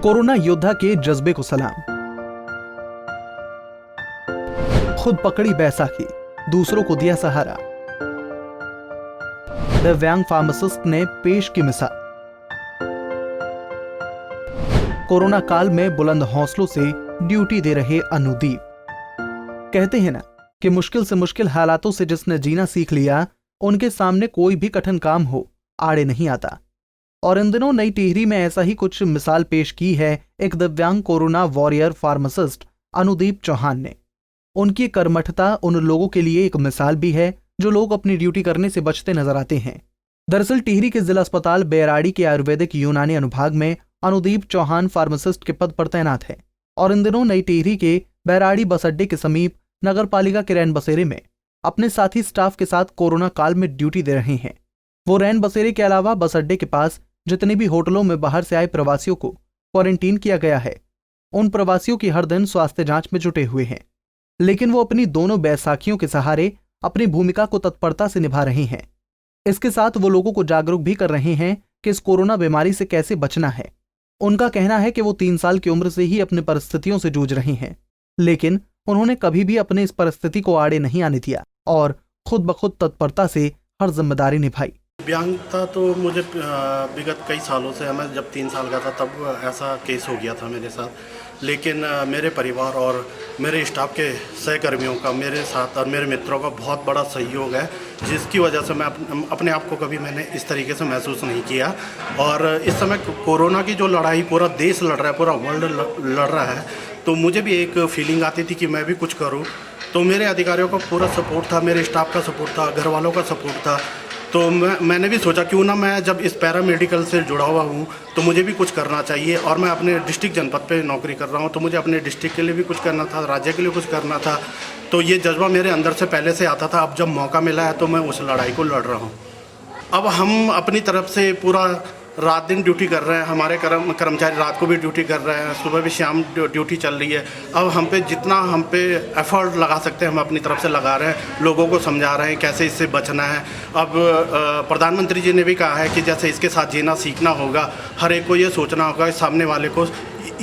Corona योद्धा के जज्बे को सलाम। खुद पकड़ी बैसाखी, दूसरों को दिया सहारा। दिव्यांग फार्मासिस्ट ने पेश की मिसाल। कोरोना काल में बुलंद हौसलों से ड्यूटी दे रहे अनुदीप। कहते हैं ना कि मुश्किल से मुश्किल हालातों से जिसने जीना सीख लिया, उनके सामने कोई भी कठिन काम हो आड़े नहीं आता। और इन दिनों नई टिहरी में ऐसा ही कुछ मिसाल पेश की है एक दिव्यांग corona warrior pharmacist Anudeep Chauhan ने। उनकी कर्मठता उन लोगों के लिए एक मिसाल भी है जो लोग अपनी ड्यूटी करने से बचते नजर आते हैं। दरअसल टिहरी के जिला अस्पताल बेराड़ी के आयुर्वेदिक यूनानी अनुभाग में अनुदीप चौहान फार्मासिस्ट के पद पर तैनात है और इन दिनों नई टिहरी के बेराड़ी बस अड्डे के समीप नगर पालिका के रैन बसेरे में अपने साथी स्टाफ के साथ कोरोना काल में ड्यूटी दे रहे हैं। वो रैन बसेरे के अलावा बस अड्डे के पास जितने भी होटलों में बाहर से आए प्रवासियों को क्वारंटीन किया गया है, उन प्रवासियों की हर दिन स्वास्थ्य जांच में जुटे हुए हैं। लेकिन वो अपनी दोनों बैसाखियों के सहारे अपनी भूमिका को तत्परता से निभा रहे हैं। इसके साथ वो लोगों को जागरूक भी कर रहे हैं कि इस कोरोना बीमारी से कैसे बचना है। उनका कहना है कि वो 3 साल की उम्र से ही अपनी परिस्थितियों से जूझ रहे हैं, लेकिन उन्होंने कभी भी अपने इस परिस्थिति को आड़े नहीं आने दिया और खुद ब खुद तत्परता से हर जिम्मेदारी निभाई। दिव्यांगता तो मुझे विगत कई सालों से, मैं जब 3 साल का था तब ऐसा केस हो गया था मेरे साथ। लेकिन मेरे परिवार और मेरे स्टाफ के सहकर्मियों का मेरे साथ और मेरे मित्रों का बहुत बड़ा सहयोग है, जिसकी वजह से मैं अपने आप को कभी मैंने इस तरीके से महसूस नहीं किया। और इस समय कोरोना की जो लड़ाई पूरा देश लड़ रहा है, पूरा वर्ल्ड लड़ रहा है, तो मुझे भी एक फीलिंग आती थी कि मैं भी कुछ करूँ। तो मेरे अधिकारियों का पूरा सपोर्ट था, मेरे स्टाफ का सपोर्ट था, घर वालों का सपोर्ट था। तो मैंने भी सोचा क्यों ना, मैं जब इस पैरामेडिकल से जुड़ा हुआ हूँ तो मुझे भी कुछ करना चाहिए। और मैं अपने डिस्ट्रिक्ट जनपद पे नौकरी कर रहा हूँ, तो मुझे अपने डिस्ट्रिक्ट के लिए भी कुछ करना था, राज्य के लिए कुछ करना था। तो ये जज्बा मेरे अंदर से पहले से आता था। अब जब मौका मिला है तो मैं उस लड़ाई को लड़ रहा हूँ। अब हम अपनी तरफ से पूरा रात दिन ड्यूटी कर रहे हैं, हमारे कर्मचारी रात को भी ड्यूटी कर रहे हैं, सुबह भी शाम ड्यूटी चल रही है। अब हम पे जितना हम पे एफर्ट लगा सकते हैं हम अपनी तरफ से लगा रहे हैं, लोगों को समझा रहे हैं कैसे इससे बचना है। अब प्रधानमंत्री जी ने भी कहा है कि जैसे इसके साथ जीना सीखना होगा, हर एक को ये सोचना होगा कि सामने वाले को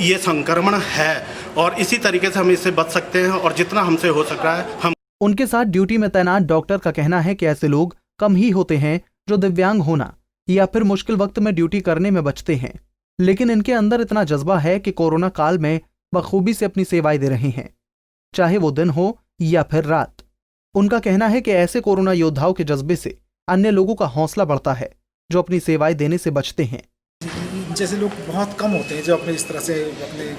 ये संक्रमण है और इसी तरीके से हम इससे बच सकते हैं और जितना हमसे हो सक रहा है हम। उनके साथ ड्यूटी में तैनात डॉक्टर का कहना है कि ऐसे लोग कम ही होते हैं जो दिव्यांग होना या फिर मुश्किल वक्त में ड्यूटी करने में बचते हैं, लेकिन इनके अंदर इतना जज्बा है कि कोरोना काल में बखूबी से अपनी सेवाएं दे रहे हैं, चाहे वो दिन हो या फिर रात। उनका कहना है कि ऐसे कोरोना योद्धाओं के जज्बे से अन्य लोगों का हौसला बढ़ता है जो अपनी सेवाएं देने से बचते हैं। जैसे लोग बहुत कम होते हैं जो अपने इस तरह से अपने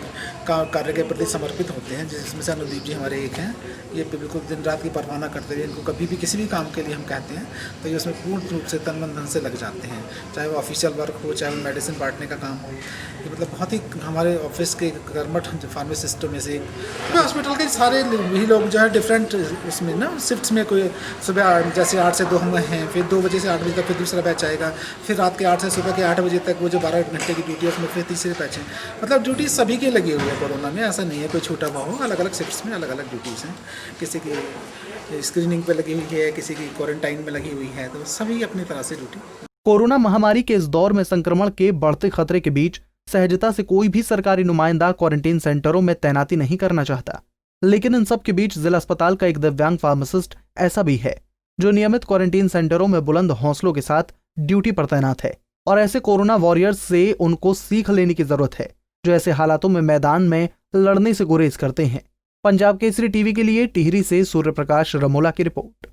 कार्य के प्रति समर्पित होते हैं, जिसमें से अनुदीप जी हमारे एक हैं। ये बिल्कुल दिन रात की परवाह ना करते हुए इनको कभी भी किसी भी काम के लिए हम कहते हैं तो ये उसमें पूर्ण रूप से तन मन धन से लग जाते हैं, चाहे वो ऑफिशियल वर्क हो, चाहे वो मेडिसिन बांटने का काम हो। ये मतलब बहुत ही हमारे ऑफिस के कर्मठ फार्मासिस्टों में से हॉस्पिटल के सारे भी लोग जो है डिफरेंट उसमें ना शिफ्ट्स में, कोई सुबह जैसे 8 से 2 हम हैं, फिर 2 बजे से 8 बजे तक फिर दूसरा बैच आएगा, फिर रात के 8 से सुबह के 8 बजे तक वो जो 12 घंटे की ड्यूटी है उसमें फिर तीसरे बैच है। मतलब ड्यूटी सभी की लगी हुई है कोरोना में, ऐसा नहीं है कोई छूटा हुआ हो। अलग अलग शिफ्ट्स में अलग अलग ड्यूटीज़ हैं, किसी की स्क्रीनिंग पे लगी हुई है, किसी की क्वारंटाइन में लगी हुई है, तो सभी अपनी तरह से ड्यूटी। कोरोना महामारी के इस दौर में संक्रमण के बढ़ते खतरे के बीच सहजता से कोई भी सरकारी नुमाइंदा क्वारंटीन सेंटरों में तैनाती नहीं करना चाहता, लेकिन इन सब के बीच जिला अस्पताल का एक दिव्यांग फार्मासिस्ट ऐसा भी है जो नियमित क्वारंटीन सेंटरों में बुलंद हौसलों के साथ ड्यूटी पर तैनात है। और ऐसे कोरोना वॉरियर्स से उनको सीख लेने की जरूरत है जो ऐसे हालातों में मैदान में लड़ने से गुरेज करते हैं। पंजाब केसरी टीवी के लिए टिहरी से सूर्य प्रकाश रमोला की रिपोर्ट।